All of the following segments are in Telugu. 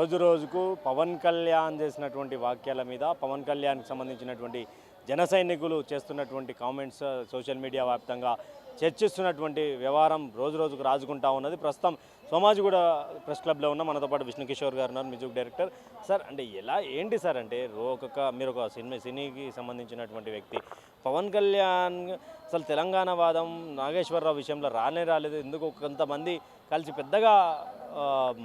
రోజు రోజుకు పవన్ కళ్యాణ్ చేసినటువంటి వాక్యాల మీద పవన్ కళ్యాణ్కి సంబంధించినటువంటి జన సైనికులు చేస్తున్నటువంటి కామెంట్స్ సోషల్ మీడియా వ్యాప్తంగా చర్చిస్తున్నటువంటి వ్యవహారం రోజు రోజుకు రాజుకుంటా ఉన్నది. ప్రస్తుతం సోమాజిగూడ ప్రెస్ క్లబ్లో ఉన్న మనతో పాటు విష్ణు కిషోర్ గారు ఉన్నారు, మ్యూజిక్ డైరెక్టర్. సార్ అంటే ఏంటి సార్ అంటే మీరు ఒక సినీకి సంబంధించినటువంటి వ్యక్తి. పవన్ కళ్యాణ్ అసలు తెలంగాణ వాదం నాగేశ్వరరావు విషయంలో రాలేదు, ఎందుకు కొంతమంది కలిసి పెద్దగా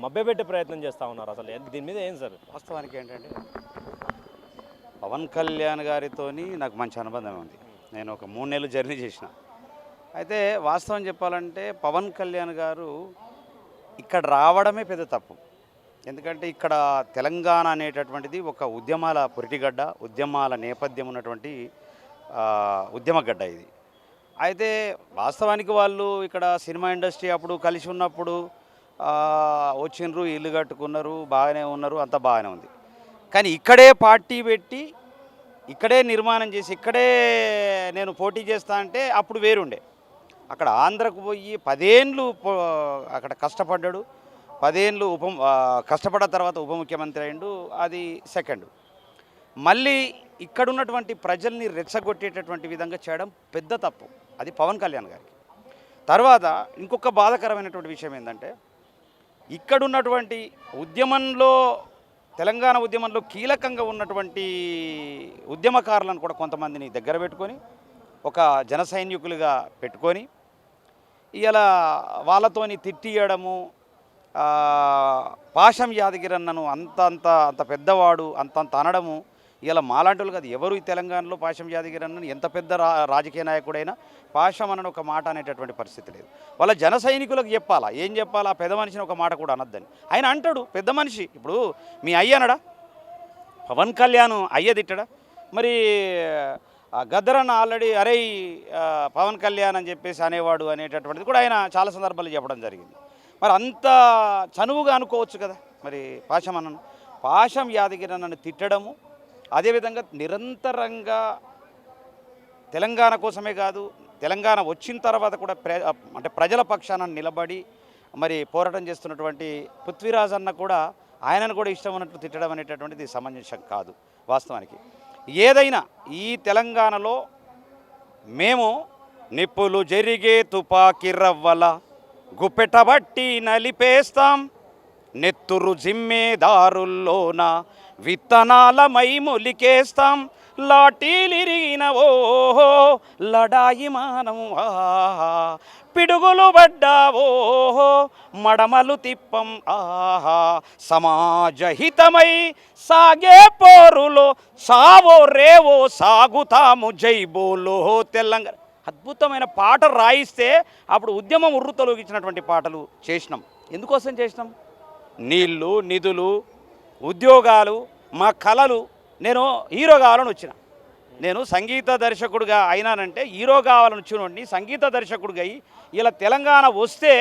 మభ్యపెట్టే ప్రయత్నం చేస్తూ ఉన్నారు. అసలు దీని మీద ఏం సార్? వాస్తవానికి ఏంటంటే పవన్ కళ్యాణ్ గారితో నాకు మంచి అనుబంధం ఉంది. నేను ఒక 3 నెలలు జర్నీ చేసిన. అయితే వాస్తవం చెప్పాలంటే పవన్ కళ్యాణ్ గారు ఇక్కడ రావడమే పెద్ద తప్పు. ఎందుకంటే ఇక్కడ తెలంగాణ అనేటటువంటిది ఒక ఉద్యమాల పురిటిగడ్డ, ఉద్యమాల నేపథ్యం ఉన్నటువంటి ఉద్యమగడ్డ ఇది. అయితే వాస్తవానికి వాళ్ళు ఇక్కడ సినిమా ఇండస్ట్రీ అప్పుడు కలిసి ఉన్నప్పుడు వచ్చిండ్రు, ఇల్లు కట్టుకున్నారు, బాగానే ఉన్నారు, అంతా బాగానే ఉంది. కానీ ఇక్కడే పార్టీ పెట్టి ఇక్కడే నిర్మాణం చేసి ఇక్కడే నేను పోటీ చేస్తా అంటే అప్పుడు వేరుండే. అక్కడ ఆంధ్రకు పోయి 10 ఏళ్ళు అక్కడ కష్టపడ్డాడు. 10 ఏళ్ళు కష్టపడ్డ తర్వాత ఉప ముఖ్యమంత్రి అయిండు, అది సెకండ్. మళ్ళీ ఇక్కడున్నటువంటి ప్రజల్ని రెచ్చగొట్టేటటువంటి విధంగా చేయడం పెద్ద తప్పు. అది పవన్ కళ్యాణ్ గారికి. తర్వాత ఇంకొక బాధాకరమైనటువంటి విషయం ఏంటంటే ఇక్కడున్నటువంటి ఉద్యమంలో తెలంగాణ ఉద్యమంలో కీలకంగా ఉన్నటువంటి ఉద్యమకారులను కూడా కొంతమందిని దగ్గర పెట్టుకొని ఒక జన సైనికులుగా పెట్టుకొని ఇలా వాళ్ళతోని తిట్టియడము, పాశం యాదగిరన్నను అంత పెద్దవాడు అంతంత అనడము. ఇలా మాలాంటి కాదు, ఎవరు ఈ తెలంగాణలో పాశం యాదగిరన్నను ఎంత పెద్ద రాజకీయ నాయకుడైనా పాశం అనని ఒక మాట అనేటటువంటి పరిస్థితి లేదు. వాళ్ళ జన సైనికులకు చెప్పాలా, ఏం చెప్పాలా, పెద్ద మనిషిని ఒక మాట కూడా అనొద్దని ఆయన అంటాడు. పెద్ద మనిషి ఇప్పుడు మీ అయ్యనడా? పవన్ కళ్యాణ్ అయ్య తిట్టడా? మరి గద్దరన్న ఆల్రెడీ అరే పవన్ కళ్యాణ్ అని చెప్పేసి అనేవాడు అనేటటువంటిది కూడా ఆయన చాలా సందర్భాలు చెప్పడం జరిగింది. మరి అంత చనువుగా అనుకోవచ్చు కదా. మరి పాశం యాదగిరన్నను తిట్టడము, అదేవిధంగా నిరంతరంగా తెలంగాణ కోసమే కాదు, తెలంగాణ వచ్చిన తర్వాత కూడా అంటే ప్రజల పక్షాన నిలబడి మరి పోరాటం చేస్తున్నటువంటి పృథ్వీరాజ్ అన్న కూడా ఆయనను కూడా ఇష్టం ఉన్నట్లు తిట్టడం అనేటటువంటిది సమంజసం కాదు. వాస్తవానికి ఏదైనా ఈ తెలంగాణలో మేము నిప్పులు జరిగే తుపాకి రవ్వల గుప్పెటబట్టి నలిపేస్తాం, నెత్తురు జిమ్మేదారుల్లోన విత్తనాల మైములికేస్తాం, లాఠీలిరిగిన ఓహో లడాయి మానం ఆహా, పిడుగులు పడ్డావోహో మడమలు తిప్పం ఆహా, సమాజహితమై సాగే పోరులో సావో రేవో సాగుతాము జైబోలో తెలంగాణ. అద్భుతమైన పాట రాయిస్తే అప్పుడు ఉద్యమం ఉర్రుతొలగించినటువంటి పాటలు చేసినాం. ఎందుకోసం చేసినాం? నీళ్ళు, నిధులు, ఉద్యోగాలు, మా కళలు. నేను హీరో కావాలని వచ్చిన, నేను సంగీత దర్శకుడిగా అయినానంటే హీరో కావాలని వచ్చినోడిని సంగీత దర్శకుడిగా అయ్యి ఇలా తెలంగాణ వస్తే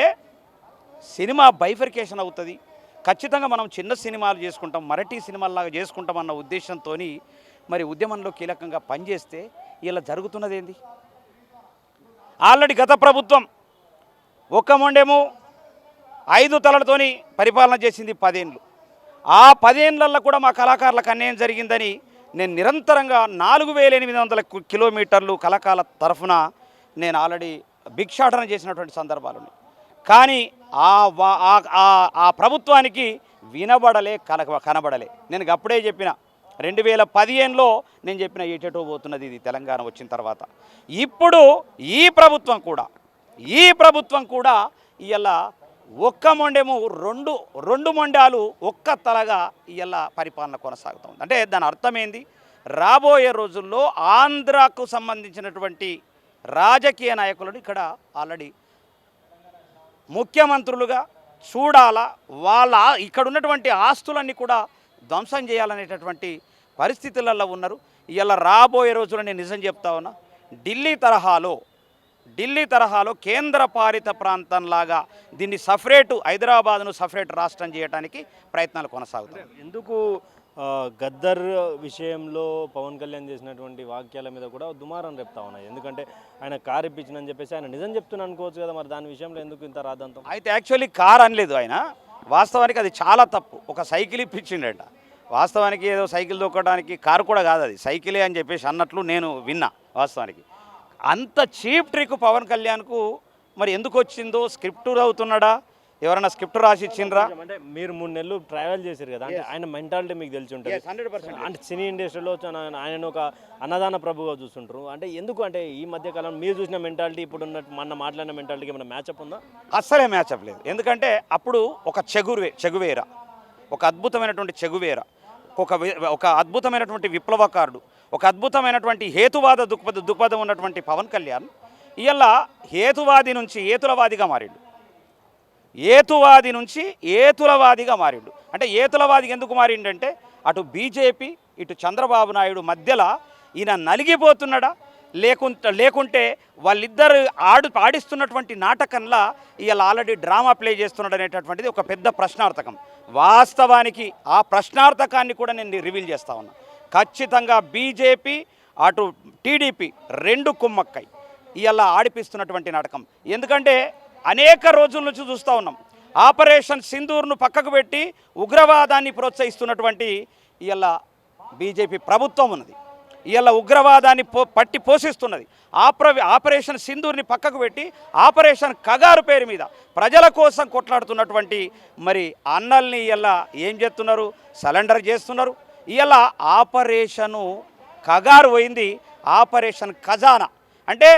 సినిమా బైఫర్కేషన్ అవుతుంది, ఖచ్చితంగా మనం చిన్న సినిమాలు చేసుకుంటాం, మరాఠీ సినిమాల్లాగా చేసుకుంటాం అన్న ఉద్దేశంతో మరి ఉద్యమంలో కీలకంగా పనిచేస్తే ఇలా జరుగుతున్నది ఏంది? ఆల్రెడీ గత ప్రభుత్వం ఒక్క మొండేమో 5 తలలతోని పరిపాలన చేసింది 10 ఏళ్ళు. ఆ 10 ఏళ్ళల్లో కూడా మా కళాకారులకు అన్యాయం జరిగిందని నేను నిరంతరంగా 4800 కిలోమీటర్లు కళాకారుల తరఫున నేను ఆల్రెడీ భిక్షాటన చేసినటువంటి సందర్భాలు ఉన్నాయి. కానీ ఆ ప్రభుత్వానికి వినబడలే, కనబడలే. నేను అప్పుడే చెప్పిన 2015లో నేను చెప్పిన ఎటో పోతున్నది ఇది తెలంగాణ వచ్చిన తర్వాత. ఇప్పుడు ఈ ప్రభుత్వం కూడా ఇలా ఒక్క మొండేమో రెండు మొండాలు ఒక్క తలగా ఇలా పరిపాలన కొనసాగుతుంది. అంటే దాని అర్థం ఏంది? రాబోయే రోజుల్లో ఆంధ్రాకు సంబంధించినటువంటి రాజకీయ నాయకులను ఇక్కడ ఆల్రెడీ ముఖ్యమంత్రులుగా చూడాలా, వాళ్ళ ఇక్కడ ఉన్నటువంటి ఆస్తులన్నీ కూడా ధ్వంసం చేయాలనేటటువంటి పరిస్థితులలో ఉన్నారు. ఇలా రాబోయే రోజుల్లో నేను నిజం చెప్తా ఉన్నా, ఢిల్లీ తరహాలో కేంద్ర పాలిత ప్రాంతంలాగా దీన్ని హైదరాబాద్ను సపరేట్ రాష్ట్రం చేయడానికి ప్రయత్నాలు కొనసాగుతాయి. ఎందుకు గద్దర్ విషయంలో పవన్ కళ్యాణ్ చేసినటువంటి వాక్యాల మీద కూడా దుమారం రేపుతా ఉన్నాయి? ఎందుకంటే ఆయన కారు ఇప్పించిందని చెప్పేసి ఆయన నిజం చెప్తున్నా అనుకోవచ్చు కదా, మరి దాని విషయంలో ఎందుకు ఇంత రాద్ధాంతం? అయితే యాక్చువల్లీ కారు అనలేదు ఆయన, వాస్తవానికి అది చాలా తప్పు. ఒక సైకిల్ ఇప్పించిండట. వాస్తవానికి ఏదో సైకిల్ దొక్కడానికి కారు కూడా కాదు, అది సైకిలే అని చెప్పేసి అన్నట్లు నేను విన్నా. వాస్తవానికి అంత చీప్ ట్రిక్ పవన్ కళ్యాణ్కు మరి ఎందుకు వచ్చిందో, స్క్రిప్ట్ అవుతున్నాడా, ఎవరైనా స్క్రిప్ట్ రాసి ఇచ్చిండ్రా? అంటే మీరు 3 నెలలు ట్రావెల్ చేశారు కదా, అంటే ఆయన మెంటాలిటీ మీకు తెలిసి ఉంటుంది. 100%. అంటే సినీ ఇండస్ట్రీలో ఆయన ఒక అన్నదాన ప్రభుగా చూస్తుంటారు. అంటే ఎందుకు అంటే ఈ మధ్య కాలంలో మీరు చూసిన మెంటాలిటీ ఇప్పుడు మొన్న మాట్లాడిన మెంటాలిటీకి ఏమైనా మ్యాచ్అప్ ఉందా? అస్సలే మ్యాచ్అప్ లేదు. ఎందుకంటే అప్పుడు ఒక చెగువేరా, ఒక అద్భుతమైనటువంటి చెగువేరా, ఒక అద్భుతమైనటువంటి విప్లవకారుడు, ఒక అద్భుతమైనటువంటి హేతువాద దృక్పథం ఉన్నటువంటి పవన్ కళ్యాణ్ ఇవాళ హేతువాది నుంచి ఏతులవాదిగా మారిండు. ఏతువాది నుంచి ఏతులవాదిగా మారిండు. అంటే ఏతులవాదిగా ఎందుకు మారిండంటే అటు బీజేపీ ఇటు చంద్రబాబు నాయుడు మధ్యలో ఈయన నలిగిపోతున్నాడా, లేకుంటే వాళ్ళిద్దరు ఆడిస్తున్నటువంటి నాటకంలా ఇవాళ ఆల్రెడీ డ్రామా ప్లే చేస్తున్నాడు అనేటటువంటిది ఒక పెద్ద ప్రశ్నార్థకం. వాస్తవానికి ఆ ప్రశ్నార్థకాన్ని కూడా నేను రివీల్ చేస్తా ఉన్నా. ఖచ్చితంగా బీజేపీ అటు టీడీపీ రెండు కుమ్మక్కై ఇవాళ ఆడిపిస్తున్నటువంటి నాటకం. ఎందుకంటే అనేక రోజుల నుంచి చూస్తూ ఉన్నాం, ఆపరేషన్ సింధూర్ను పక్కకు పెట్టి ఉగ్రవాదాన్ని ప్రోత్సహిస్తున్నటువంటి ఇవాళ బీజేపీ ప్రభుత్వం ఉన్నది. ఇవాళ ఉగ్రవాదాన్ని పట్టి పోషిస్తున్నది. ఆపరేషన్ సింధూర్ని పక్కకు పెట్టి ఆపరేషన్ కగారు పేరు మీద ప్రజల కోసం కొట్లాడుతున్నటువంటి మరి అన్నల్ని ఇవాళ ఏం చేస్తున్నారు, సరెండర్ చేస్తున్నారు. ఇవాళ ఆపరేషను కగారు పోయింది, ఆపరేషన్ ఖజానా అంటే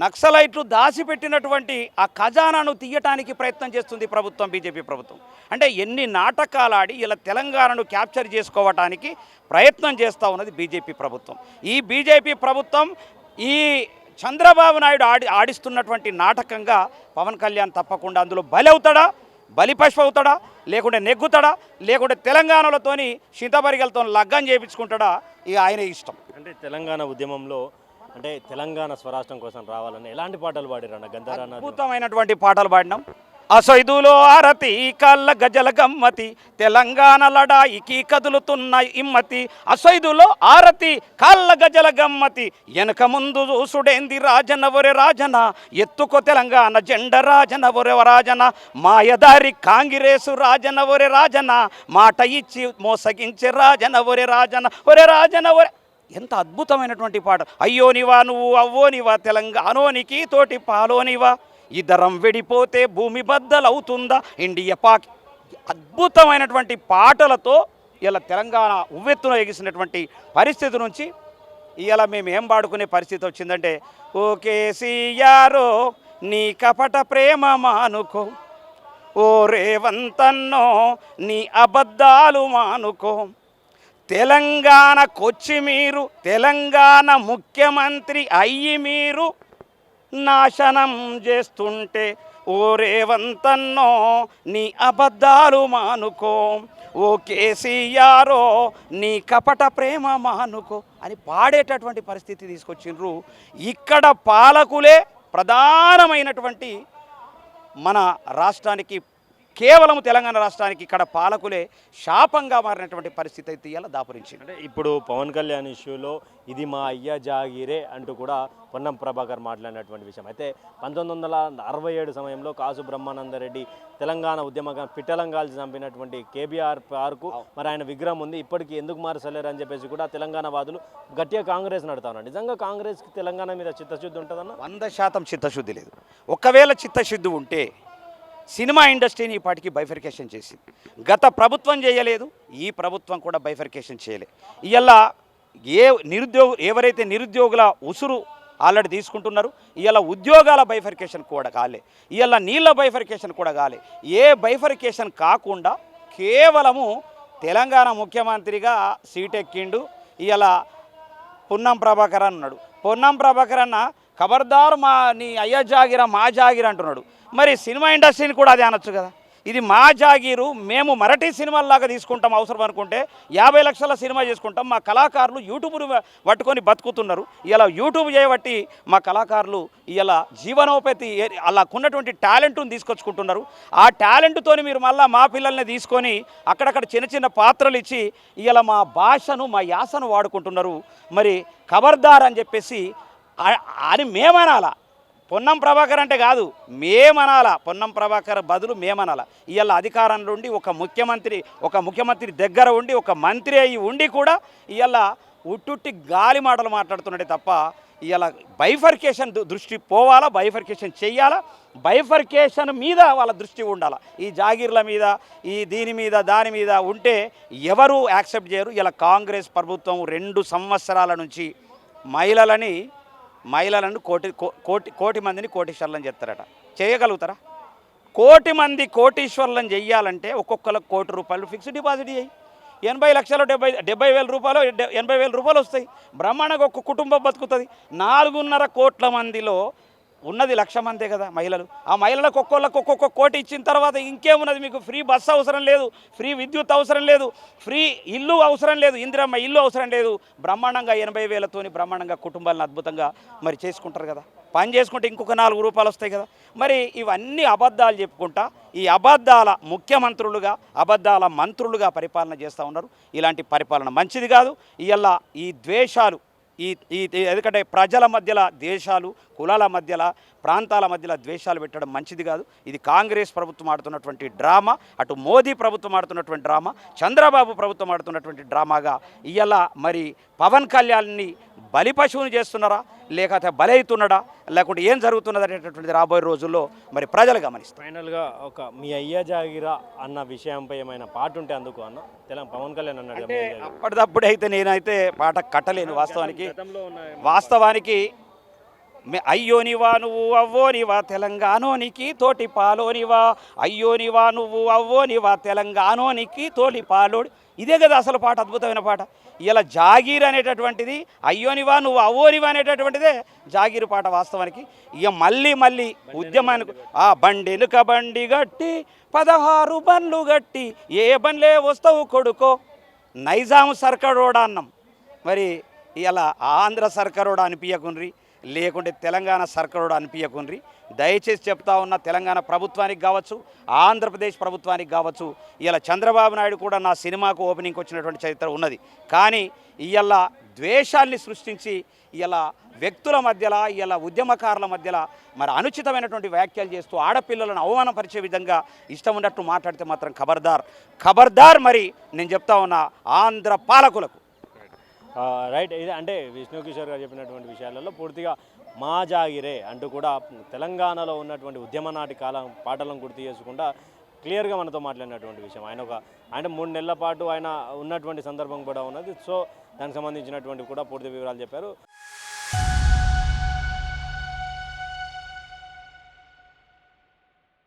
నక్సలైట్లు దాచిపెట్టినటువంటి ఆ ఖజానాను తీయటానికి ప్రయత్నం చేస్తుంది ప్రభుత్వం, బీజేపీ ప్రభుత్వం. అంటే ఎన్ని నాటకాలు ఆడి ఇలా తెలంగాణను క్యాప్చర్ చేసుకోవటానికి ప్రయత్నం చేస్తూ ఉన్నది బీజేపీ ప్రభుత్వం. ఈ బీజేపీ ప్రభుత్వం ఈ చంద్రబాబు నాయుడు ఆడిస్తున్నటువంటి నాటకంగా పవన్ కళ్యాణ్ తప్పకుండా అందులో బలి అవుతాడా, బలిపశువు అవుతాడా, లేకుంటే నెగ్గుతాడా, లేకుంటే తెలంగాణలతోని చింతబరిగలతో లగ్గం చేయించుకుంటాడా, ఇక ఆయనే ఇష్టం. అంటే తెలంగాణ ఉద్యమంలో అంటే తెలంగాణ స్వరాష్ట్రం కోసం రావాలని ఎలాంటి పాటలు పాడిరన్న గంధారాన్న? అద్భుతమైనటువంటి పాటలు పాడినాం. అసైదులో ఆరతి కళ్ళ గజల గమ్మతి, తెలంగాణ లడాయికి కదులుతున్న ఇమ్మతి. అసైదులో ఆరతి కళ్ళ గజల గమ్మతి, వెనక ముందు చూసుడేంది రాజన ఒరే రాజన, ఎత్తుకో తెలంగాణ జెండ రాజన ఒరే రాజన, మాయదారి కాంగ్రెసు రాజన ఒరే రాజన, మాట ఇచ్చి మోసగించే రాజన ఒరే రాజన ఒరే రాజన ఒరే. ఎంత అద్భుతమైనటువంటి పాట. అయ్యోనివా నువ్వు అవ్వోనివా, తెలంగాణోనికి తోటి పాలోనివా, ఇద్దరం వెడిపోతే భూమి బద్దలవుతుందా, ఇండియా పాక్. అద్భుతమైనటువంటి పాటలతో ఇలా తెలంగాణ ఉవ్వెత్తున ఎగిసినటువంటి పరిస్థితి నుంచి ఇలా మేము ఏం పాడుకునే పరిస్థితి వచ్చిందంటే, ఓ కేసీఆరో నీ కపట ప్రేమ మానుకో, ఓ రేవంతన్నో నీ అబద్ధాలు మానుకో, తెలంగాణకొచ్చి మీరు తెలంగాణ ముఖ్యమంత్రి అయ్యి మీరు నాశనం చేస్తుంటే, ఓ రేవంతన్నో నీ అబద్ధాలు మానుకో, ఓ కేసీఆరో నీ కపట ప్రేమ మానుకో అని పాడేటటువంటి పరిస్థితి తీసుకొచ్చిండ్రు. ఇక్కడ పాలకులే ప్రధానమైనటువంటి మన రాష్ట్రానికి, కేవలం తెలంగాణ రాష్ట్రానికి ఇక్కడ పాలకులే శాపంగా మారినటువంటి పరిస్థితి అయితే ఇలా దాపురించింది. అంటే ఇప్పుడు పవన్ కళ్యాణ్ ఇష్యూలో ఇది మా అయ్య జాగిరే అంటూ కూడా పొన్నం ప్రభాకర్ మాట్లాడినటువంటి విషయం అయితే 1967 సమయంలో కాసు బ్రహ్మానందరెడ్డి తెలంగాణ ఉద్యమంగా పిట్టలంగాల్చి చంపినటువంటి కేబీఆర్ పార్కు మరి ఆయన విగ్రహం ఉంది, ఇప్పటికీ ఎందుకు మార్చలేరు అని చెప్పేసి కూడా తెలంగాణ వాదులు గట్టిగా కాంగ్రెస్ నడుతున్నారు. నిజంగా కాంగ్రెస్కి తెలంగాణ మీద చిత్తశుద్ధి ఉంటుందన్న? 100% చిత్తశుద్ధి లేదు. ఒకవేళ చిత్తశుద్ధి ఉంటే సినిమా ఇండస్ట్రీని ఇప్పటికీ బైఫర్కేషన్ చేసింది. గత ప్రభుత్వం చేయలేదు, ఈ ప్రభుత్వం కూడా బైఫర్కేషన్ చేయలేదు. ఇవాళ ఎవరైతే నిరుద్యోగుల ఉసురు ఆల్రెడీ తీసుకుంటున్నారు, ఇవాళ ఉద్యోగాల బైఫర్కేషన్ కూడా కాలే, ఇవాళ నీళ్ళ బైఫర్కేషన్ కూడా కాలే. ఏ బైఫర్కేషన్ కాకుండా కేవలము తెలంగాణ ముఖ్యమంత్రిగా సీట్ ఎక్కిండు. ఇవాళ పొన్నం ప్రభాకర్ అన్నాడు. పొన్నం ప్రభాకర్ అన్న ఖబర్దార్ నీ అయ్య జాగిరా మా జాగిర అంటున్నాడు. మరి సినిమా ఇండస్ట్రీని కూడా అదే అనొచ్చు కదా, ఇది మా జాగీరు, మేము మరటి సినిమాల్లాగా తీసుకుంటాం, అవసరం అనుకుంటే 50 లక్షల సినిమా చేసుకుంటాం. మా కళాకారులు యూట్యూబ్ను పట్టుకొని బతుకుతున్నారు. ఇలా యూట్యూబ్ చేయబట్టి మా కళాకారులు ఇలా జీవనోపాధి అలాకున్నటువంటి టాలెంట్ను తీసుకొచ్చుకుంటున్నారు. ఆ టాలెంట్తో మీరు మళ్ళీ మా పిల్లల్ని తీసుకొని అక్కడక్కడ చిన్న చిన్న పాత్రలు ఇచ్చి ఇలా మా భాషను మా యాసను వాడుకుంటున్నారు. మరి ఖబర్దార్ అని చెప్పేసి అని మేమనాలా, పొన్నం ప్రభాకర్ అంటే కాదు, మేమనాల. పొన్నం ప్రభాకర్ బదులు మేమనాల. ఇవాళ అధికారంలో ఉండి ఒక ముఖ్యమంత్రి దగ్గర ఉండి ఒక మంత్రి అయి ఉండి కూడా ఇవాళ ఉట్టుట్టి గాలి మాటలు మాట్లాడుతున్నాడే తప్ప ఇవాళ బైఫర్కేషన్ దృష్టి పోవాలా, బైఫర్కేషన్ చెయ్యాలా, బైఫర్కేషన్ మీద వాళ్ళ దృష్టి ఉండాలి. ఈ జాగీర్ల మీద ఈ దీని మీద దాని మీద ఉంటే ఎవరు యాక్సెప్ట్ చేయరు. ఇలా కాంగ్రెస్ ప్రభుత్వం 2 సంవత్సరాల నుంచి మహిళలను కోటి మందిని కోటీశ్వర్లను చేస్తారట. చేయగలుగుతారా? 1 కోటి మంది కోటీశ్వర్లను చెయ్యాలంటే ఒక్కొక్కరికి ₹1 కోటి ఫిక్స్డ్ డిపాజిట్ చేయి. 80 లక్షలు 70,000 రూపాయలు 80,000 రూపాయలు వస్తాయి. బ్రహ్మాండంగా ఒక కుటుంబం బతుకుతుంది. 4.5 కోట్ల మందిలో ఉన్నది 1,00,000 మందే కదా మహిళలు. ఆ మహిళలకు ఒక్కొక్క కోటి ఇచ్చిన తర్వాత ఇంకేమున్నది? మీకు ఫ్రీ బస్సు అవసరం లేదు, ఫ్రీ విద్యుత్ అవసరం లేదు, ఫ్రీ ఇల్లు అవసరం లేదు, ఇందిరమ్మ ఇల్లు అవసరం లేదు. బ్రహ్మాండంగా 80,000తోని బ్రహ్మాండంగా కుటుంబాలను అద్భుతంగా మరి చేసుకుంటారు కదా. పని చేసుకుంటే ఇంకొక ₹4 వస్తాయి కదా. మరి ఇవన్నీ అబద్ధాలు చెప్పుకుంటా ఈ అబద్ధాల ముఖ్యమంత్రులుగా అబద్ధాల మంత్రులుగా పరిపాలన చేస్తూ ఉన్నారు. ఇలాంటి పరిపాలన మంచిది కాదు. ఇవాళ ఈ ద్వేషాలు ఎందుకంటే ప్రజల మధ్యలో దేశాలు, కులాల మధ్యలో, ప్రాంతాల మధ్యలో ద్వేషాలు పెట్టడం మంచిది కాదు. ఇది కాంగ్రెస్ ప్రభుత్వం ఆడుతున్నటువంటి డ్రామా, అటు మోదీ ప్రభుత్వం ఆడుతున్నటువంటి డ్రామా, చంద్రబాబు ప్రభుత్వం ఆడుతున్నటువంటి డ్రామాగా ఇవాళ మరి పవన్ కళ్యాణ్ని బలి పశువుని చేస్తున్నారా, లేకపోతే బలవుతున్నాడా, లేకుంటే ఏం జరుగుతున్నది అనేటటువంటిది రాబోయే రోజుల్లో మరి ప్రజలు గమనిస్తారు. ఫైనల్గా ఒక మీ అయ్యా జాగిరా అన్న విషయంపై ఏమైనా పాట ఉంటే అందుకు అన్న పవన్ కళ్యాణ్ అన్నాడు. అంటే అప్పటిదప్పుడైతే నేనైతే పాట కట్టలేను. వాస్తవానికి అయ్యోనివా నువ్వు అవ్వోనివా తెలంగాణోనికి తోటి పాలోనివా, అయ్యోనివా నువ్వు అవ్వోనివా తెలంగాణోనికి తోటి పాలోడి. ఇదే కదా అసలు పాట, అద్భుతమైన పాట. ఇలా జాగీర్ అనేటటువంటిది, అయ్యోనివా నువ్వు అవ్వోనివా అనేటటువంటిదే జాగీరు పాట వాస్తవానికి. ఇక మళ్ళీ ఉద్యమానికి బండెనుక బండి గట్టి 16 బండ్లు గట్టి ఏ బండ్లే వస్తావు కొడుకో, నైజాం సర్కారోడా అన్నాం. మరి ఇలా ఆంధ్ర సర్కారోడా అనిపించకుండ్రి, లేకుంటే తెలంగాణ సర్కారోడా అనిపించకుండ్రి. దయచేసి చెప్తా ఉన్న తెలంగాణ ప్రభుత్వానికి కావచ్చు, ఆంధ్రప్రదేశ్ ప్రభుత్వానికి కావచ్చు, ఇలా చంద్రబాబు నాయుడు కూడా నా సినిమాకు ఓపెనింగ్కి వచ్చినటువంటి చరిత్ర ఉన్నది. కానీ ఇవాళ ద్వేషాల్ని సృష్టించి ఇలా వ్యక్తుల మధ్యలో, ఇలా ఉద్యమకారుల మధ్యలో మరి అనుచితమైనటువంటి వ్యాఖ్యలు చేస్తూ ఆడపిల్లలను అవమానపరిచే విధంగా ఇష్టం ఉన్నట్టు మాట్లాడితే మాత్రం ఖబర్దార్. మరి నేను చెప్తా ఉన్నా ఆంధ్ర పాలకులకు. రైట్. ఇది అంటే విష్ణు కిషోర్ గారు చెప్పినటువంటి విషయాలలో పూర్తిగా మా జాగిరే అంటూ కూడా తెలంగాణలో ఉన్నటువంటి ఉద్యమ నాటి కాలం పాటలను గుర్తు చేసుకుంటా క్లియర్గా మనతో మాట్లాడినటువంటి విషయం. ఆయన 3 నెలల పాటు ఆయన ఉన్నటువంటి సందర్భం కూడా ఉన్నది. సో దానికి సంబంధించినటువంటి కూడా పూర్తి వివరాలు చెప్పారు.